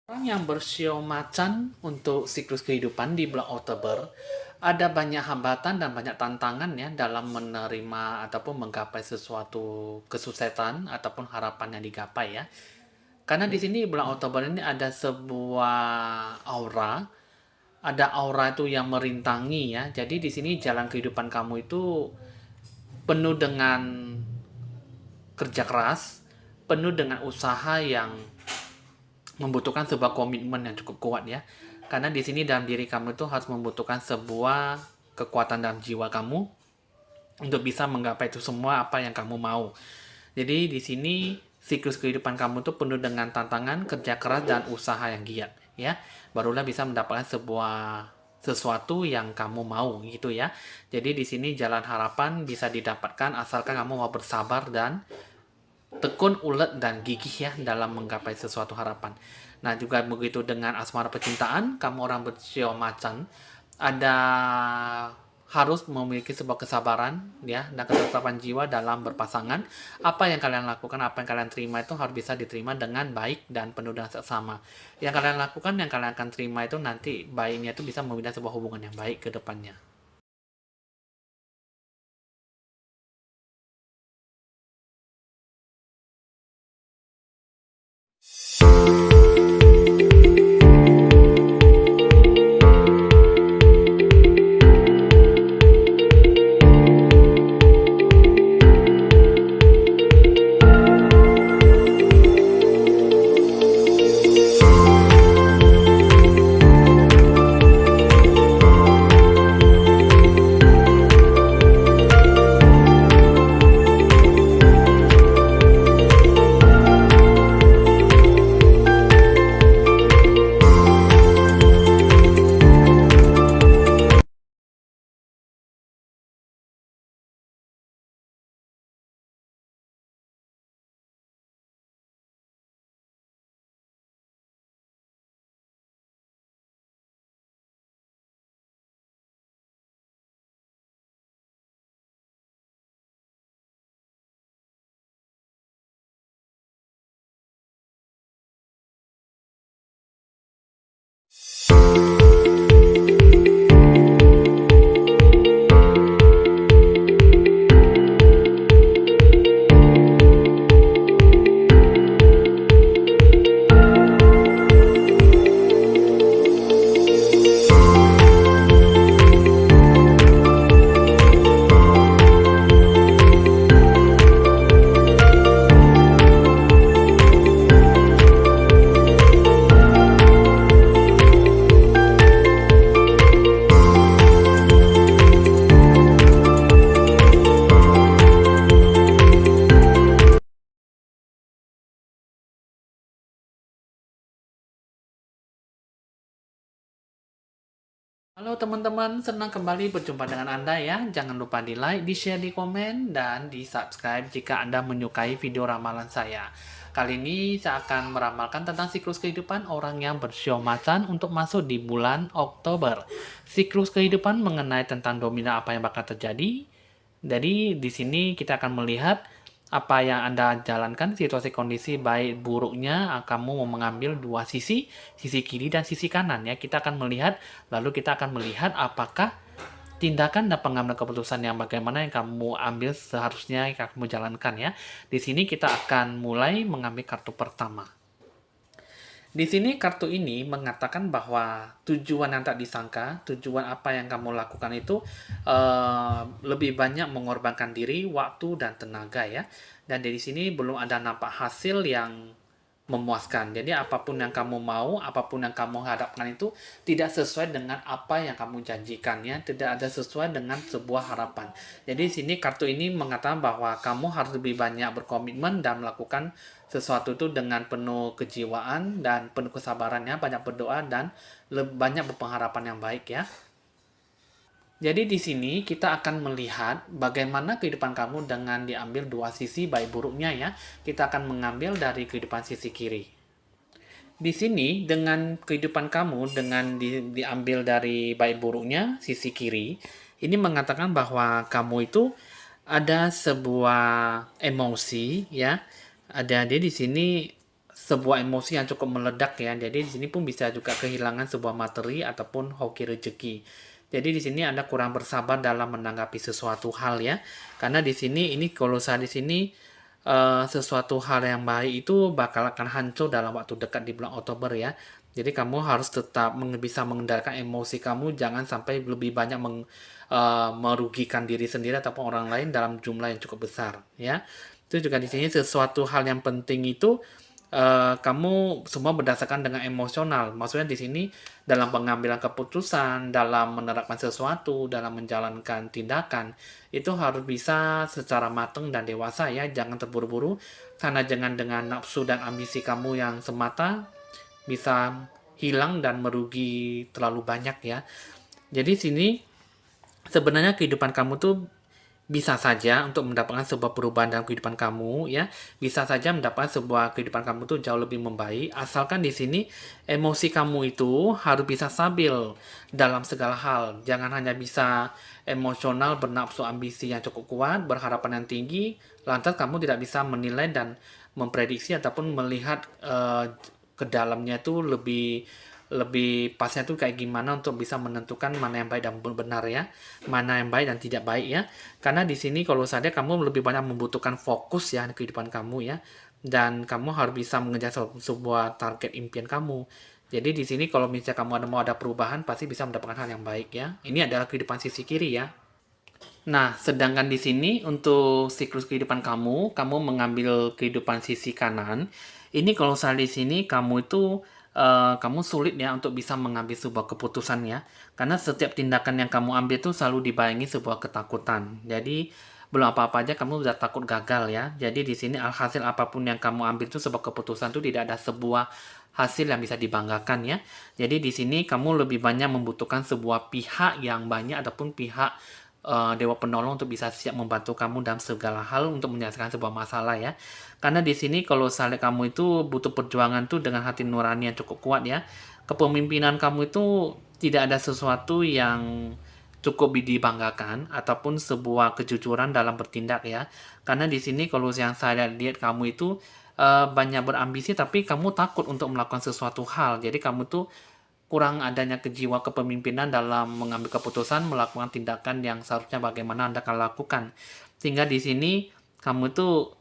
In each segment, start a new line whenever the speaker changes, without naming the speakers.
Orang yang bersio macan untuk siklus kehidupan di bulan Oktober ada banyak hambatan dan banyak tantangan ya dalam menerima ataupun menggapai sesuatu kesuksesan ataupun harapan yang digapai ya. Karena di sini bulan Oktober ini ada sebuah aura, ada aura itu yang merintangi ya. Jadi di sini jalan kehidupan kamu itu penuh dengan kerja keras, penuh dengan usaha yang membutuhkan sebuah komitmen yang cukup kuat ya. Karena di sini dalam diri kamu itu harus membutuhkan sebuah kekuatan dalam jiwa kamu untuk bisa menggapai itu semua apa yang kamu mau. Jadi di sini siklus kehidupan kamu itu penuh dengan tantangan, kerja keras dan usaha yang giat ya. Barulah bisa mendapatkan sebuah sesuatu yang kamu mau gitu ya. Jadi di sini jalan harapan bisa didapatkan asalkan kamu mau bersabar dan tekun, ulet, dan gigih ya dalam menggapai sesuatu harapan. Nah, juga begitu dengan asmara percintaan, kamu orang bersio macan, ada harus memiliki sebuah kesabaran ya dan ketetapan jiwa dalam berpasangan. Apa yang kalian lakukan, apa yang kalian terima itu harus bisa diterima dengan baik dan penuh dengan seksama. Yang kalian lakukan, yang kalian akan terima itu nanti baiknya itu bisa membina sebuah hubungan yang baik ke depannya. Halo teman-teman, senang kembali berjumpa dengan Anda ya. Jangan lupa di like, di share, di komen, dan di subscribe jika Anda menyukai video ramalan saya. Kali ini saya akan meramalkan tentang siklus kehidupan orang yang bersio macan untuk masuk di bulan Oktober. Siklus kehidupan mengenai tentang domina apa yang bakal terjadi. Jadi di sini kita akan melihat apa yang Anda jalankan, situasi kondisi baik buruknya, kamu mau mengambil dua sisi, sisi kiri dan sisi kanan ya. Kita akan melihat, lalu kita akan melihat apakah tindakan dan pengambilan keputusan yang bagaimana yang kamu ambil seharusnya yang kamu jalankan ya. Di sini kita akan mulai mengambil kartu pertama. Di sini kartu ini mengatakan bahwa tujuan yang tak disangka, tujuan apa yang kamu lakukan itu lebih banyak mengorbankan diri, waktu dan tenaga ya. Dan dari sini belum ada nampak hasil yang memuaskan. Jadi apapun yang kamu mau, apapun yang kamu hadapkan itu tidak sesuai dengan apa yang kamu janjikan ya, tidak ada sesuai dengan sebuah harapan. Jadi di sini kartu ini mengatakan bahwa kamu harus lebih banyak berkomitmen dan melakukan sesuatu itu dengan penuh kejiwaan dan penuh kesabarannya, banyak berdoa dan banyak berpengharapan yang baik ya. Jadi di sini kita akan melihat bagaimana kehidupan kamu dengan diambil dua sisi baik buruknya ya. Kita akan mengambil dari kehidupan sisi kiri. Di sini dengan kehidupan kamu dengan diambil dari baik buruknya sisi kiri, ini mengatakan bahwa kamu itu ada sebuah emosi ya. Ada di sini sebuah emosi yang cukup meledak ya. Jadi di sini pun bisa juga kehilangan sebuah materi ataupun hoki rezeki. Jadi di sini Anda kurang bersabar dalam menanggapi sesuatu hal ya. Karena di sini ini kalau saya di sini sesuatu hal yang baik itu bakal akan hancur dalam waktu dekat di bulan Oktober ya. Jadi kamu harus tetap bisa mengendalikan emosi kamu, jangan sampai lebih banyak merugikan diri sendiri ataupun orang lain dalam jumlah yang cukup besar ya. Itu juga di sini sesuatu hal yang penting itu kamu semua berdasarkan dengan emosional. Maksudnya di sini dalam pengambilan keputusan, dalam menerapkan sesuatu, dalam menjalankan tindakan, itu harus bisa secara matang dan dewasa ya. Jangan terburu-buru, karena jangan dengan nafsu dan ambisi kamu yang semata bisa hilang dan merugi terlalu banyak ya. Jadi sini sebenarnya kehidupan kamu tuh bisa saja untuk mendapatkan sebuah perubahan dalam kehidupan kamu ya, bisa saja mendapatkan sebuah kehidupan kamu tuh jauh lebih membaik, asalkan di sini emosi kamu itu harus bisa stabil dalam segala hal. Jangan hanya bisa emosional, bernafsu ambisi yang cukup kuat, berharapan yang tinggi, lantas kamu tidak bisa menilai dan memprediksi ataupun melihat ke dalamnya itu lebih lebih pasnya tuh kayak gimana untuk bisa menentukan mana yang baik dan benar ya, mana yang baik dan tidak baik ya. Karena di sini kalau saja kamu lebih banyak membutuhkan fokus ya di kehidupan kamu ya, dan kamu harus bisa mengejar sebuah target impian kamu. Jadi di sini kalau misalnya kamu mau ada perubahan pasti bisa mendapatkan hal yang baik ya. Ini adalah kehidupan sisi kiri ya. Nah, sedangkan di sini untuk siklus kehidupan kamu, kamu mengambil kehidupan sisi kanan. Ini kalau saya di sini kamu itu kamu sulit ya untuk bisa mengambil sebuah keputusan ya. Karena setiap tindakan yang kamu ambil itu selalu dibayangi sebuah ketakutan. Jadi belum apa-apa aja kamu udah takut gagal ya. Jadi di sini hasil apapun yang kamu ambil itu sebuah keputusan itu tidak ada sebuah hasil yang bisa dibanggakan ya. Jadi di sini kamu lebih banyak membutuhkan sebuah pihak yang banyak ataupun pihak dewa penolong untuk bisa siap membantu kamu dalam segala hal untuk menyelesaikan sebuah masalah ya. Karena di sini kalau saya lihat kamu itu butuh perjuangan tuh dengan hati nurani yang cukup kuat ya. Kepemimpinan kamu itu tidak ada sesuatu yang cukup dibanggakan ataupun sebuah kejujuran dalam bertindak ya. Karena di sini kalau yang saya lihat kamu itu banyak berambisi tapi kamu takut untuk melakukan sesuatu hal. Jadi kamu tuh kurang adanya kejiwa kepemimpinan dalam mengambil keputusan, melakukan tindakan yang seharusnya bagaimana Anda akan lakukan. Sehingga di sini kamu itu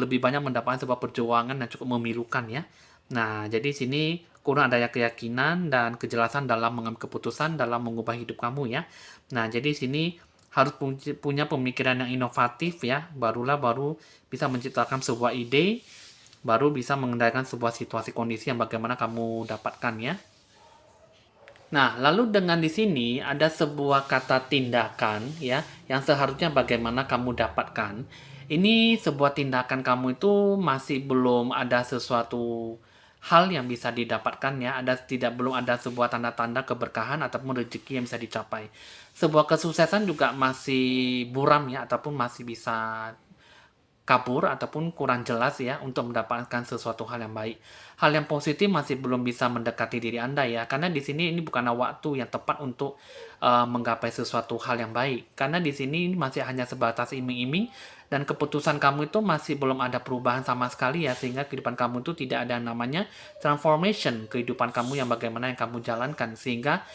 lebih banyak mendapatkan sebuah perjuangan yang cukup memilukan ya. Nah, jadi sini kurang adanya keyakinan dan kejelasan dalam mengambil keputusan dalam mengubah hidup kamu ya. Nah, jadi sini harus punya pemikiran yang inovatif ya, baru bisa menciptakan sebuah ide, baru bisa mengendalikan sebuah situasi kondisi yang bagaimana kamu dapatkan ya. Nah, lalu dengan di sini ada sebuah kata tindakan ya, yang seharusnya bagaimana kamu dapatkan. Ini sebuah tindakan kamu itu masih belum ada sesuatu hal yang bisa didapatkan ya, belum ada sebuah tanda-tanda keberkahan ataupun rezeki yang bisa dicapai. Sebuah kesuksesan juga masih buram ya, ataupun masih bisa kabur ataupun kurang jelas ya untuk mendapatkan sesuatu hal yang baik. Hal yang positif masih belum bisa mendekati diri Anda ya, karena di sini ini bukanlah waktu yang tepat untuk menggapai sesuatu hal yang baik. Karena di sini ini masih hanya sebatas iming-iming dan keputusan kamu itu masih belum ada perubahan sama sekali ya, sehingga kehidupan kamu itu tidak ada namanya transformation kehidupan kamu yang bagaimana yang kamu jalankan, sehingga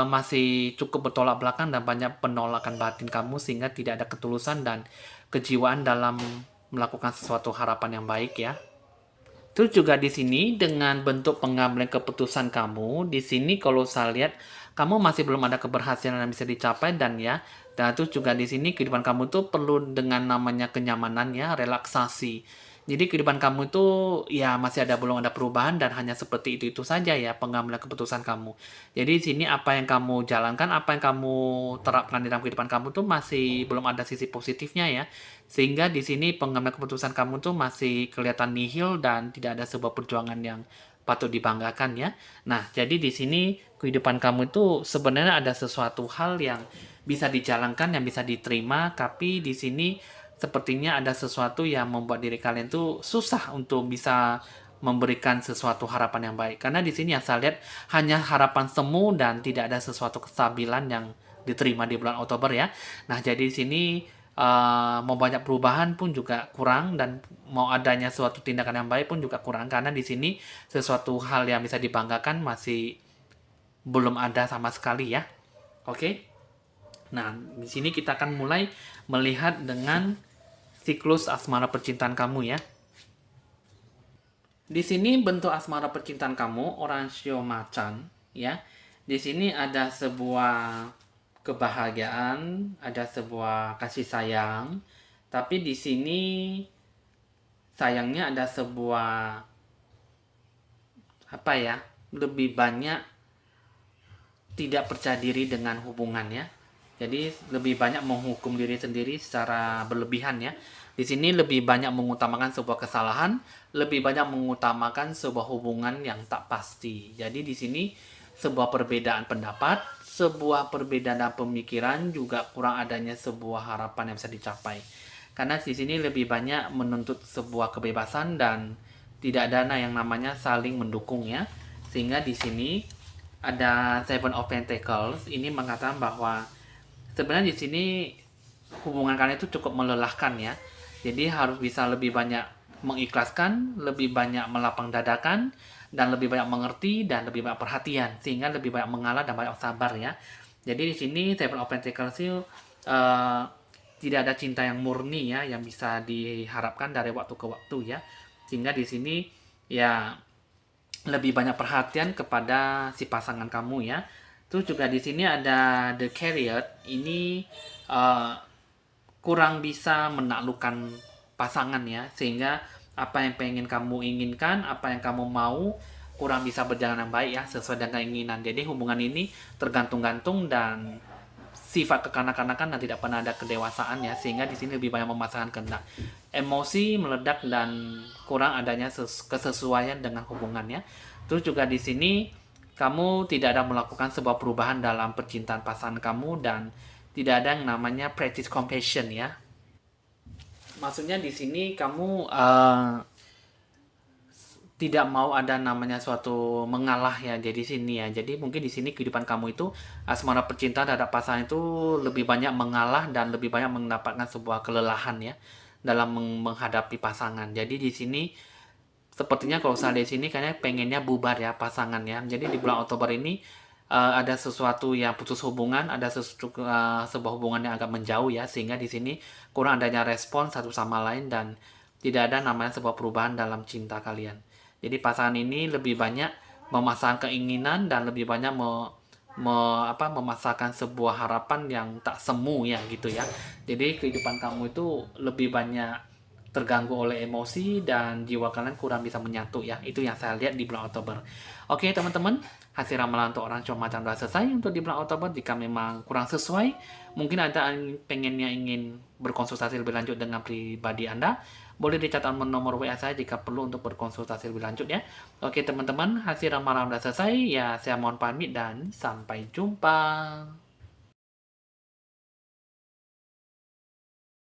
masih cukup bertolak belakang dan banyak penolakan batin kamu sehingga tidak ada ketulusan dan kejiwaan dalam melakukan sesuatu harapan yang baik ya. Terus juga di sini dengan bentuk pengambilan keputusan kamu, di sini kalau saya lihat kamu masih belum ada keberhasilan yang bisa dicapai dan ya, dan terus juga di sini kehidupan kamu tuh perlu dengan namanya kenyamanan ya, relaksasi. Jadi kehidupan kamu itu ya masih belum ada perubahan dan hanya seperti itu saja ya pengambilan keputusan kamu. Jadi di sini apa yang kamu jalankan, apa yang kamu terapkan di dalam kehidupan kamu tuh masih belum ada sisi positifnya ya. Sehingga di sini pengambilan keputusan kamu tuh masih kelihatan nihil dan tidak ada sebuah perjuangan yang patut dibanggakan ya. Nah, jadi di sini kehidupan kamu itu sebenarnya ada sesuatu hal yang bisa dijalankan, yang bisa diterima, tapi di sini sepertinya ada sesuatu yang membuat diri kalian tuh susah untuk bisa memberikan sesuatu harapan yang baik. Karena di sini yang saya lihat hanya harapan semu dan tidak ada sesuatu kestabilan yang diterima di bulan Oktober ya. Nah, jadi di sini mau banyak perubahan pun juga kurang, dan mau adanya suatu tindakan yang baik pun juga kurang, karena di sini sesuatu hal yang bisa dibanggakan masih belum ada sama sekali ya. Oke. Nah, di sini kita akan mulai melihat dengan siklus asmara percintaan kamu ya. Di sini bentuk asmara percintaan kamu Oransio Macan ya. Di sini ada sebuah kebahagiaan, ada sebuah kasih sayang, tapi di sini sayangnya ada sebuah apa ya? Lebih banyak tidak percaya diri dengan hubungannya. Jadi lebih banyak menghukum diri sendiri secara berlebihan ya. Di sini lebih banyak mengutamakan sebuah kesalahan, lebih banyak mengutamakan sebuah hubungan yang tak pasti. Jadi di sini sebuah perbedaan pendapat, sebuah perbedaan pemikiran, juga kurang adanya sebuah harapan yang bisa dicapai. Karena di sini lebih banyak menuntut sebuah kebebasan dan tidak ada yang namanya saling mendukung ya. Sehingga di sini ada Seven of Pentacles ini mengatakan bahwa sebenarnya di sini hubungan kalian itu cukup melelahkan ya. Jadi harus bisa lebih banyak mengikhlaskan, lebih banyak melapang dadakan, dan lebih banyak mengerti, dan lebih banyak perhatian, sehingga lebih banyak mengalah dan banyak sabar ya. Jadi di sini Seven of Pentacles itu tidak ada cinta yang murni ya, yang bisa diharapkan dari waktu ke waktu ya. Sehingga di sini ya lebih banyak perhatian kepada si pasangan kamu ya. Terus juga di sini ada The Carrier, ini uh, kurang bisa menaklukkan pasangan ya, sehingga apa yang pengen kamu inginkan, apa yang kamu mau kurang bisa berjalan dengan baik ya, sesuai dengan keinginan. Jadi hubungan ini tergantung-gantung dan sifat kekanak-kanakan dan tidak pernah ada kedewasaan ya, sehingga di sini lebih banyak memasangkan kehendak, emosi meledak dan kurang adanya kesesuaian dengan hubungannya. Terus juga di sini kamu tidak ada melakukan sebuah perubahan dalam percintaan pasangan kamu, dan tidak ada yang namanya practice compassion ya. Maksudnya di sini kamu tidak mau ada namanya suatu mengalah ya, jadi sini ya. Jadi mungkin di sini kehidupan kamu itu asmara percintaan terhadap pasangan itu lebih banyak mengalah dan lebih banyak mendapatkan sebuah kelelahan ya dalam menghadapi pasangan. Jadi di sini sepertinya kalau saya di sini kayaknya pengennya bubar ya pasangan ya. Jadi di bulan Oktober ini ada sesuatu yang putus hubungan, ada sebuah hubungan yang agak menjauh ya, sehingga di sini kurang adanya respon satu sama lain dan tidak ada namanya sebuah perubahan dalam cinta kalian. Jadi pasangan ini lebih banyak memasang keinginan dan lebih banyak memasakkan sebuah harapan yang tak semu ya gitu ya. Jadi kehidupan kamu itu lebih banyak terganggu oleh emosi dan jiwa kalian kurang bisa menyatu ya. Itu yang saya lihat di bulan Oktober. Oke teman-teman, hasil ramalan untuk orang cuma macam sudah selesai untuk di bulan Oktober. Jika memang kurang sesuai, mungkin ada yang pengennya ingin berkonsultasi lebih lanjut dengan pribadi Anda, boleh dicatat nomor WA saya jika perlu untuk berkonsultasi lebih lanjut ya. Oke teman-teman, hasil ramalan sudah selesai. Ya saya mohon pamit dan sampai jumpa.